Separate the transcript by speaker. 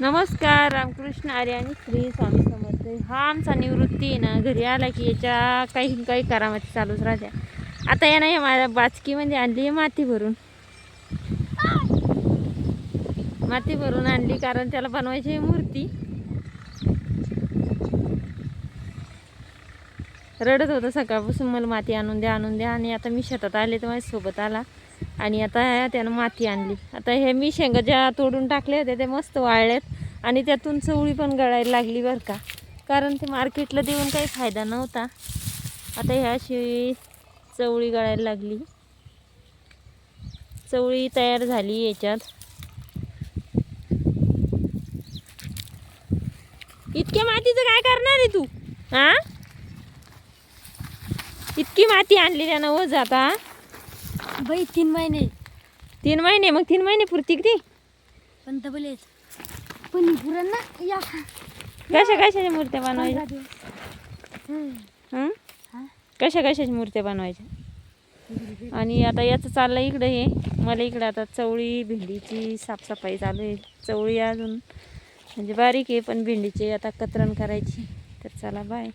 Speaker 1: नमस्कार, रामकृष्ण आर्य आणि श्री स्वामी समर्थ. हा आमचा निवृत्ती आहे ना, घरी आला की याच्या काही काही करामती चालूच राहत्या. आता या नाही माझ्या बाचकीमध्ये आणली आहे माती भरून आणली, कारण त्याला बनवायची आहे मूर्ती. रडत होतं सकाळपासून, मला माती आणून द्या. आणि आता मी शेतात आले तर माझ्यासोबत आला आणि आता त्यानं माती आणली. आता हे मी शेंगा ज्या तोडून टाकले होते ते मस्त वाळल्यात आणि त्यातून चवळी पण गळायला लागली बरं का, कारण ते मार्केटला देऊन काही फायदा नव्हता. आता ह्या अशी चवळी गळायला लागली, चवळी तयार झाली याच्यात. इतक्या मातीचं काय करणार आहे तू? हा, इतकी माती आणली त्यानं हो जाता
Speaker 2: बाई 3 महिने.
Speaker 1: 3 महिने? मग 3 महिने पुरती ती
Speaker 2: पण डबल पण पुरण ना या
Speaker 1: कशाच्या मूर्त्या बनवायच्या? कशाची मूर्त्या बनवायच्या? आणि आता याचं चाललं इकडं, हे मला इकडं आता चवळी भेंडीची साफसफाई चालू आहे. चवळी अजून म्हणजे बारीक आहे, पण भेंडीची आता कतरण करायची. तर चला बाय.